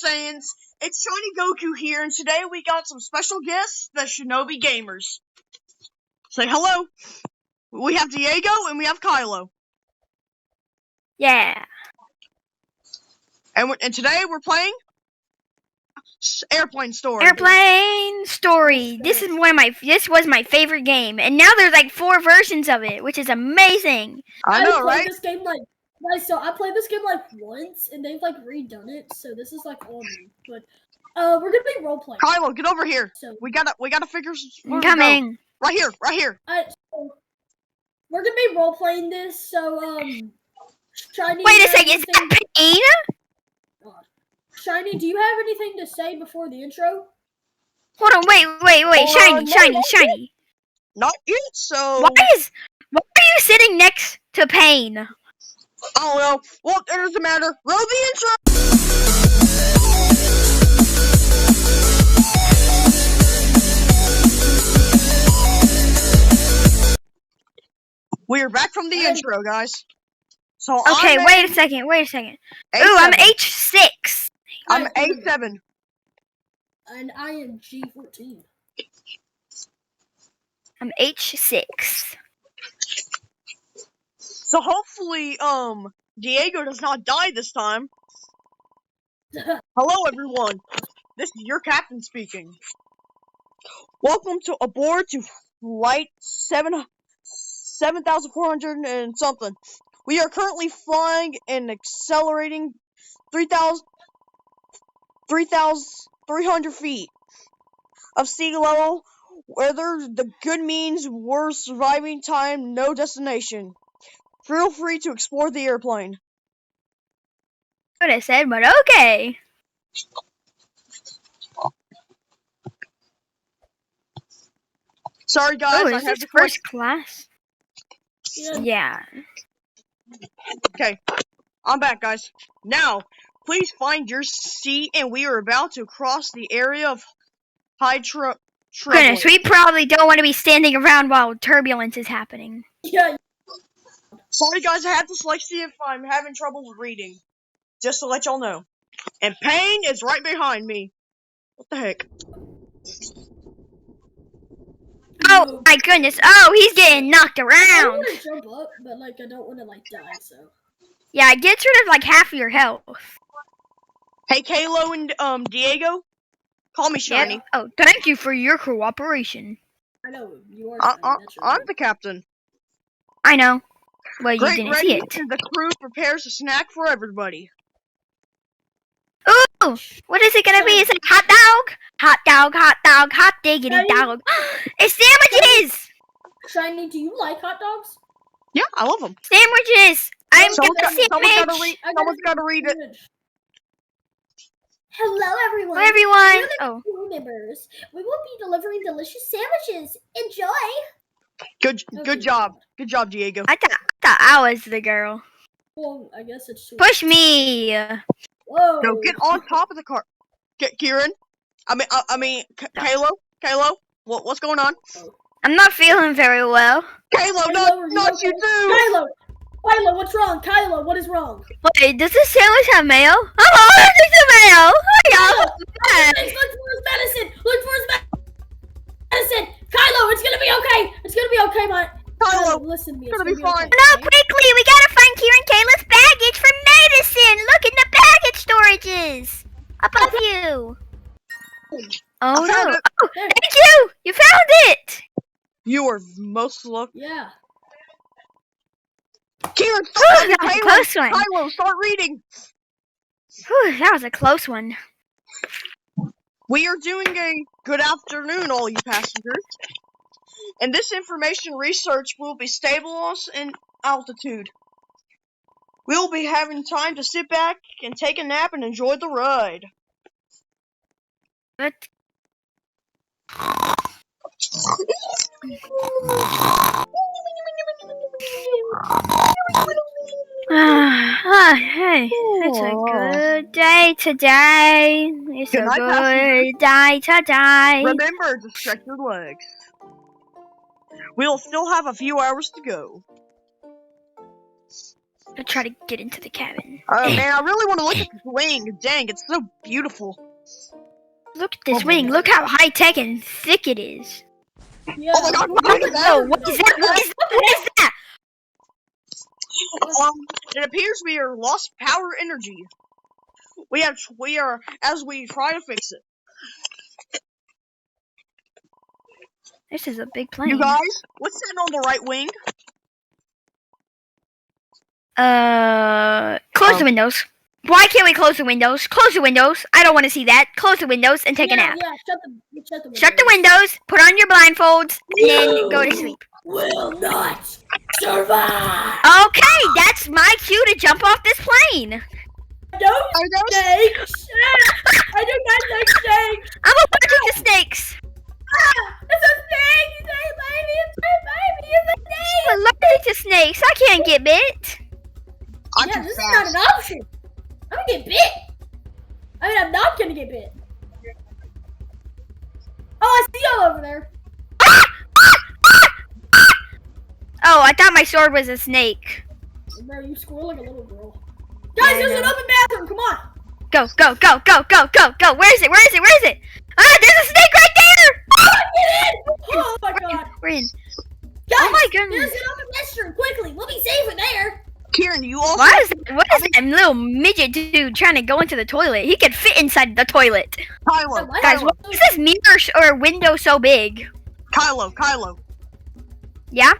Saiyans, it's Shiny Goku here, and today we got some special guests, the Shinobi Gamers. Say hello. We have Diego and we have Kylo. Yeah. And today we're playing Airplane Story. Airplane Story. This was my favorite game, and now there's like 4 versions of it, which is amazing. I know, right? This game I played this game like once, and they've like redone it, so this is like all new. But we're gonna be role playing. Kylo, get over here. So we gotta figure I'm coming. Right here. So we're gonna be role playing this. So Shiny. Wait a second. Is that Pain? God. Shiny, do you have anything to say before the intro? Hold on. Wait. Shiny. Not yet. So why are you sitting next to Pain? I don't know. Well, it doesn't matter. Roll the intro. We are back from the intro, guys. So okay, wait a second. A7. Ooh, I'm H6. I'm A7. And I am G14. I'm H6. So hopefully, Diego does not die this time. Hello, everyone. This is your captain speaking. Welcome aboard to flight 7,400 and something. We are currently flying and accelerating 3,300 feet of sea level. Whether the good means we're surviving time, no destination. Feel free to explore the airplane. What I said, but okay. Sorry, guys. Oh, is this first class? Yeah. Okay, I'm back, guys. Now, please find your seat, and we are about to cross the area of high trouble. Goodness, we probably don't want to be standing around while turbulence is happening. Yeah. Sorry, guys. I have dyslexia if I'm having trouble reading. Just to let y'all know. And Pain is right behind me. What the heck? Oh my goodness! Oh, he's getting knocked I around. want to jump up, but like I don't want to like die. So. Yeah, it gets rid of like half of your health. Hey, Kalo and Diego, call me Shiny. Yep. Oh, thank you for your cooperation. I know you are. I'm the captain. I know. Well, you Great didn't see it. The crew prepares a snack for everybody. Ooh, what is it gonna be? Is it hot dog? Hot dog, hot diggity dog. It's sandwiches! Shiny, do you like hot dogs? Yeah, I love them. Sandwiches! I'm gonna sandwich! Someone's gotta read it. Hello, everyone. Hi, everyone. We're the crew members. We will be delivering delicious sandwiches. Enjoy. Good job. Good job, Diego. I thought I was the girl. Well, I guess it's true. Push me! Whoa. No, get on top of the car. Kieran. Kalo. What's going on? I'm not feeling very well. Kalo, not you too. Kylo, what's wrong? Kylo, what is wrong? Wait, does this sandwich have mayo? Oh, there's some mayo! Look for his medicine! Kylo, it's gonna be okay! It's gonna be okay, man. Kylo, listen to me. It's gonna be fine. Okay. No, quickly! We gotta find Kieran Kayla's baggage for medicine! Look in the baggage storages! Above you! Oh no! Oh, thank you! You found it! You are most lucky. Yeah. Kieran, that was a close one. Kylo, start reading. Whew, that was a close one. We are doing a good afternoon, all you passengers. And this information research will be stabilized in altitude. We'll be having time to sit back and take a nap and enjoy the ride. What? Hey, it's a good day today. It's a good day today. Remember to stretch your legs. We'll still have a few hours to go. I'll try to get into the cabin. Oh man, I really want to look at this wing. Dang, it's so beautiful. Look at this Oh my wing. God. Look how high tech and thick it is. Yeah. Oh my God, look at that. Oh, what is that? What is that? What is that? It appears we are lost power energy. We are as we try to fix it. This is a big plane. You guys, what's that on the right wing? Close the windows. Why can't we close the windows? Close the windows. I don't want to see that. Close the windows and take a nap. Yeah, shut the windows. Shut the windows, put on your blindfolds, and then go to sleep. Will not survive. Okay, that's my cue to jump off this plane. Don't snakes. I do not like snakes. I'm allergic to snakes. It's a snake. It's a baby. It's a baby. It's a snake. I'm allergic to snakes. I can't get bit. I'm Yeah, too this is fast. not an option. I'm gonna get bit. I mean, I'm not gonna get bit. Oh, I see y'all over there. Oh, I thought my sword was a snake. Bro, you score like a little girl. Guys, there's an open bathroom. Come on. Go, go, go, go, go, go, go. Where is it? Where is it? Where is it? Ah, there's a snake right there! Get in. Oh my God. We're in. Guys, Oh my goodness. there's an open restroom. Quickly, we'll be safe in there. Kieran, you also. What is that little midget dude trying to go into the toilet? He could fit inside the toilet. Kylo, What? Guys, why is this mirror or window so big? Kylo. Yeah?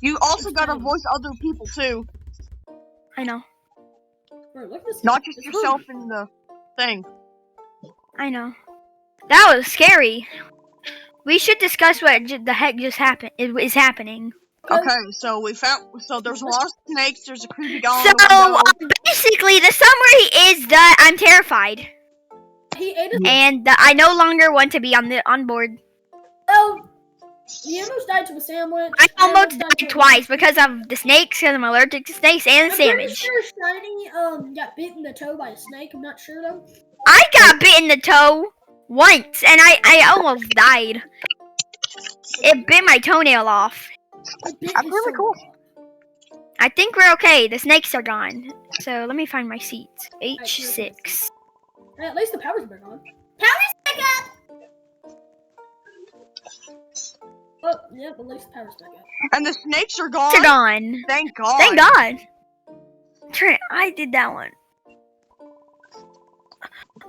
You also gotta voice other people too, I know. Bro, look at this. not just It's yourself in the thing. I know. That was scary. We should discuss what the heck just happened. Is happening. Okay, so there's a lot of snakes. There's a creepy guy So on the window. basically, the summary is that I'm terrified, He ate us. and that I no longer want to be on board. Oh, he almost died to a sandwich. I almost to died a- twice because of the snakes, because I'm allergic to snakes and I'm pretty sandwich. sure Shiny got bitten in the toe by a snake. I'm not sure though. I got bit in the toe once, and I almost died. It bit my toenail off. It bit That's his really toe. cool. I think we're okay. The snakes are gone. So let me find my seats. H6. Hey, at least the power's back on. Power's back up. Oh, yep, at least the power's back up. And the snakes are gone. They're gone. Thank God. Thank God. Trent, I did that one.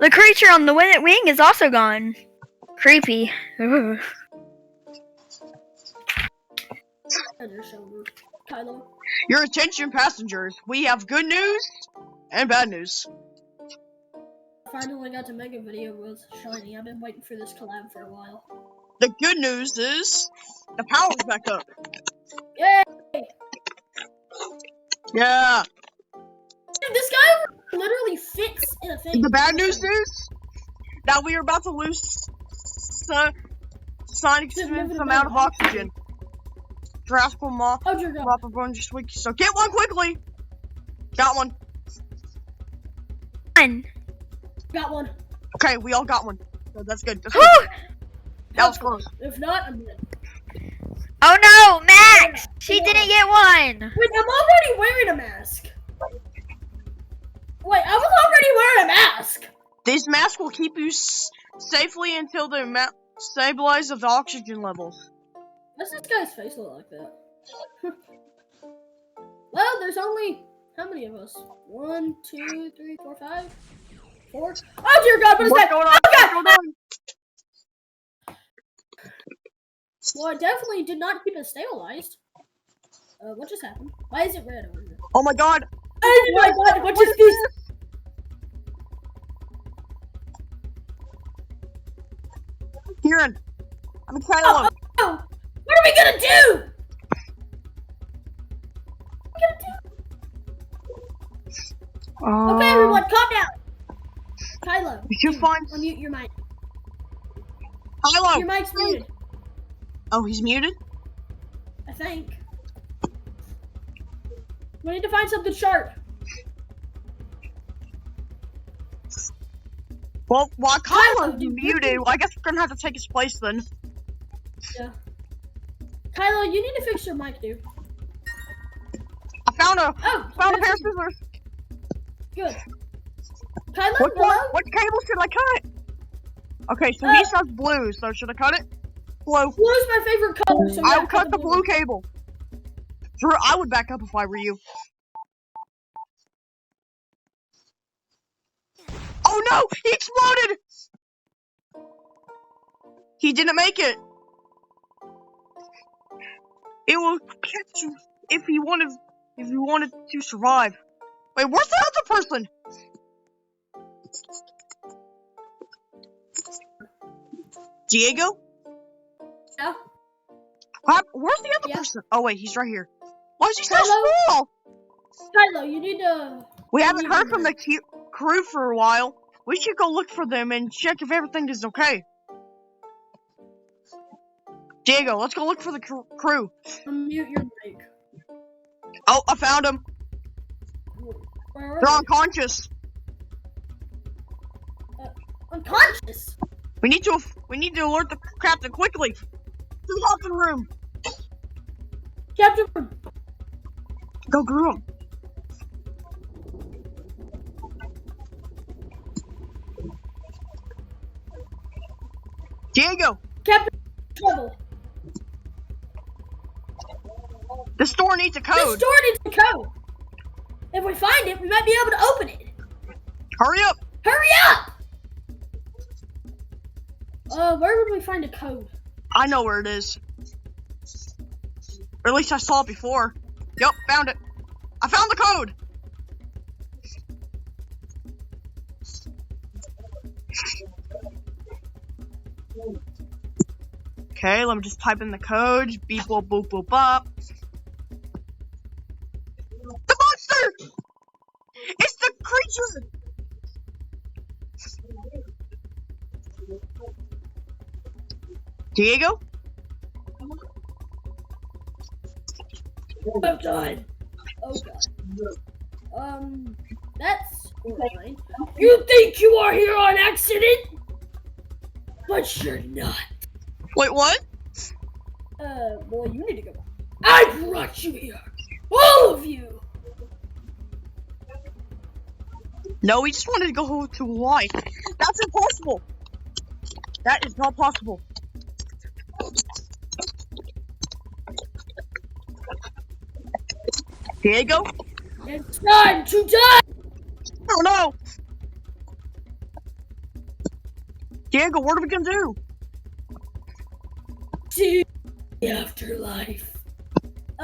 The creature on the wing is also gone. Creepy. Ugh. On your shoulder, Kylo. Your attention, passengers. We have good news and bad news. Finally got to make a video with Shiny. I've been waiting for this collab for a while. The good news is the power's back up. Yay! Yeah. Dude, this guy literally fits in a thing. The bad news is that we are about to lose Sonic some amount of oxygen. Jurassic Moth. Oh dear God. Drop of one just wiki. So get one quickly. Got one. Fun. Got one. Okay, we all got one. So that's good. That's Whew. good. That was close. If not, I'm dead. Oh no, Max! She didn't get one. Wait, I'm already wearing a mask. Wait, I was already wearing a mask. This mask will keep you safely until the stabilize of the oxygen levels. Why does this guy's face look like that? Well, there's only how many of us? 1, 2, 3, 4, 5, 4. Oh dear God, what is What's that? going on? Oh What's God! going on? Well, I definitely did not keep it stabilized. What just happened? Why is it red over here? Oh my God. Oh my God, what is this? Kieran, I'm trying to Oh, look. oh, what are we gonna do? What are we gonna do? Okay, everyone, calm down. Kylo, We should find unmute your mic. Kylo. Your mic's muted, Oh, he's muted? I think. We need to find something sharp. Well, while Kylo, Kylo's you- muted, I guess we're gonna have to take his place then. Yeah. Kylo, you need to fix your mic, dude. I found found a Oh, pair of scissors. Good. Kylo, What cable should I cut? Okay, so he says blue, so should I cut it? Blue. Blue's my favorite color, so I'll cut the blue cable. Drew, I would back up if I were you. Oh no! He exploded! He didn't make it. It will catch you if you wanted to survive. Wait, where's the other person? Diego? Yeah. Where's the other person? Oh wait, he's right here. Why is he so Kylo? small? Kylo, you need to... We haven't heard from the crew for a while. We should go look for them and check if everything is okay. Diego, let's go look for the crew. Unmute your mic. Oh, I found them. Where are They're they? unconscious. Unconscious? We need to alert the captain quickly. To the hopping room. Captain, Go groom him. Diego, Captain, trouble. the store needs a The code. store needs a code. If we find it, we might be able to open it. Hurry up. Hurry up! Where would we find a code? I know where it is. Or at least I saw it before. Yup, found it. I found the code. Okay, let me just type in the code. Beep, boop, boop, boop, up. The monster! It's the creature! Diego? I'm done. Oh god. That's horrifying. You think you are here on accident? But you're not. Wait, what? Boy, you need to go. I brought you here. All of you. No, we just wanted to go to Hawaii. That's impossible. That is not possible. Diego? It's time to die. Oh no! Diego, what are we gonna do? See the afterlife.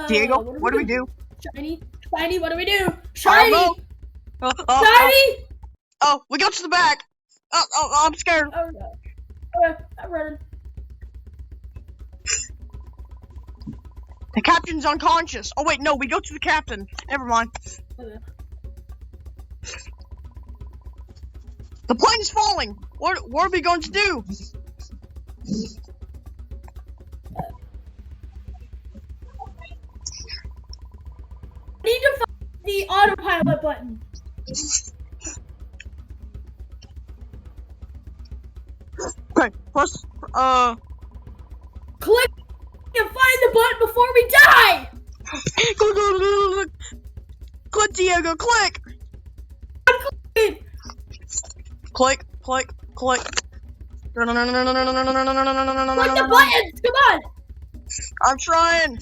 Diego, what do we do? Shiny, shiny, what do we do? I Shiny, don't know. shiny. Oh, we go to the back. Oh, I'm scared. Oh no. Okay, I'm running. The captain's unconscious. Oh wait, no, we go to the captain. Never mind. Okay. The plane is falling. What are we going to do? I need to find the autopilot button. Okay, press, Click and find the button before we die. click, Diego, click. I'm clicking. Click, click, click. Click the buttons. Come on. I'm trying.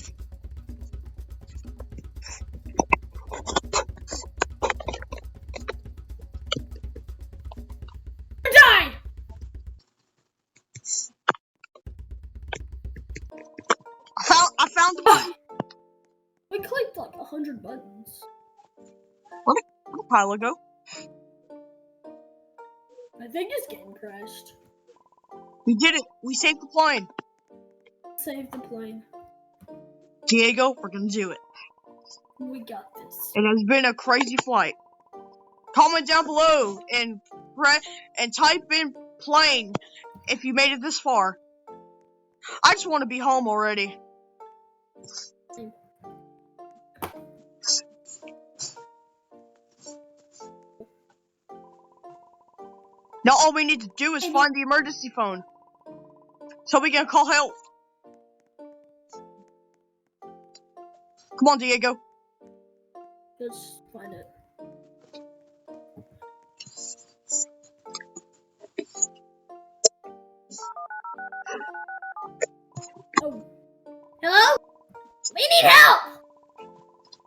Die. I found the button. We clicked like 100 buttons. Where'd the pilot go? I think this game crashed. We did it. We saved the plane. Save the plane. Diego, we're gonna do it. We got this. It has been a crazy flight. Comment down below and type in plane if you made it this far. I just want to be home already. Now all we need to do is find the emergency phone, so we can call help. Come on, Diego. Let's find it. Oh. Hello? We need help!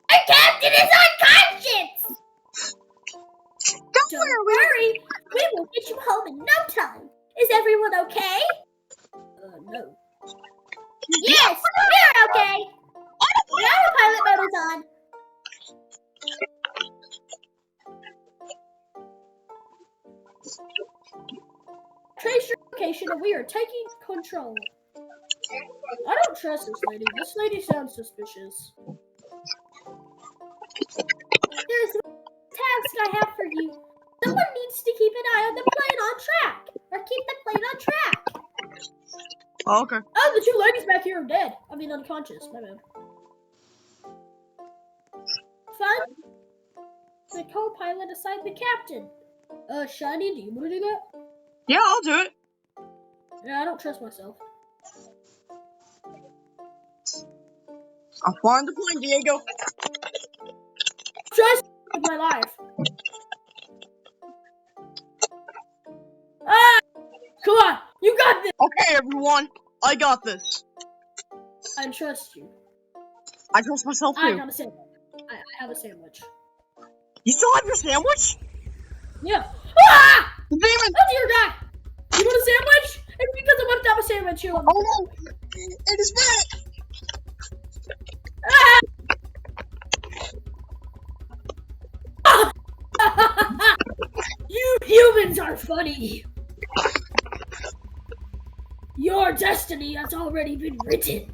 Our captain is unconscious! Don't worry, we will get you home in no time. Is everyone okay? No. Yes, we're okay. The autopilot mode is on. Trace your location and we are taking control. I don't trust this lady. This lady sounds suspicious. There's a task I have for you. Someone needs to keep an eye on the plane on track. Or keep the plane on track. Oh, okay. Oh, the two ladies back here are dead. I mean, unconscious. My bad. Fun? The co-pilot assigned the captain. Shiny, do you want to do that? Yeah, I'll do it. Yeah, I don't trust myself. I'll find the plane, Diego. Trust with my life. Ah! Come on, you got this. Okay, everyone. I got this. I trust you. I trust myself I too. got a sandwich. I have a sandwich. You still have your sandwich? Yeah. Ah! The demon! Oh dear God! You want a sandwich? It's because I want to have a sandwich. You want Oh no! It is back! Ah! You humans are funny. Your destiny has already been written.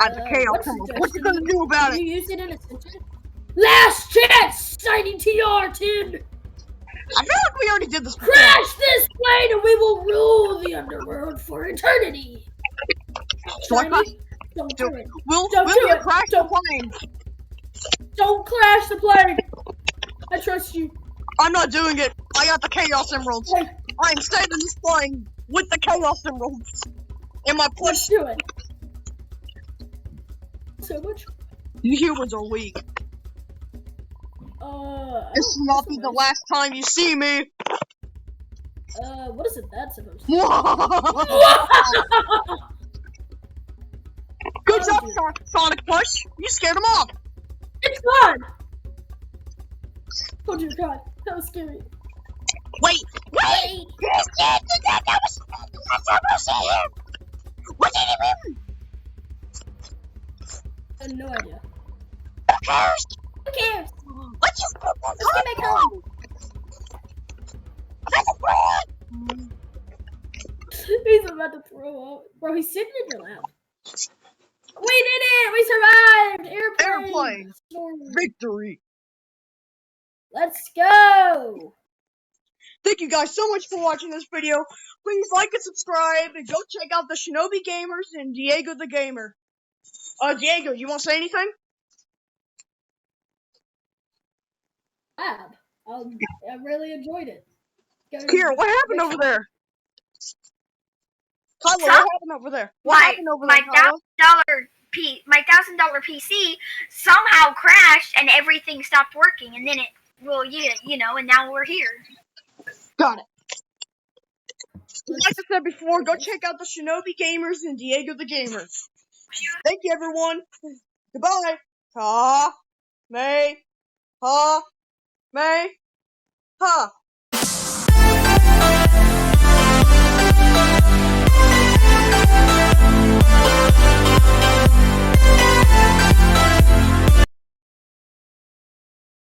I'm the chaos emerald. What you gonna do about Can it? you use it in a sentence? Last chance, signing TR10. I feel like we already did this before. Crash this plane and we will rule the underworld for eternity. So I crash? Don't do it. Will Don't do you it. crash the Don't. plane? Don't crash the plane. I trust you. I'm not doing it. I got the chaos emeralds. Hey, I'm staying in this plane with the chaos emeralds in my let's plush. do it. So much. You humans are weak. This will not be the last time you see me. What is it that's supposed to be? Good job, Sonic Push. You scared him off. It's fun! Oh dear God, that was scary. Wait. That was what did he mean? I have no idea. Who cares? Who cares? Let's just put Let's get back home. He's about to throw up. Bro, he's sitting in your lap. We did it! We survived! Airplane. Victory. Let's go! Thank you guys so much for watching this video. Please like and subscribe and go check out the Shinobi Gamers and Diego the Gamer. Diego, you want to say anything? I really enjoyed it. Here, what happened over there? Tyler, what happened over there? What happened over there, Tyler? My $1,000 PC somehow crashed and everything stopped working, and then it, well, yeah, you know, and now we're here. Got it. Like I said before, go check out the Shinobi Gamers and Diego the Gamer. Thank you, everyone. Goodbye. Ha. May. Ha. May. Ha.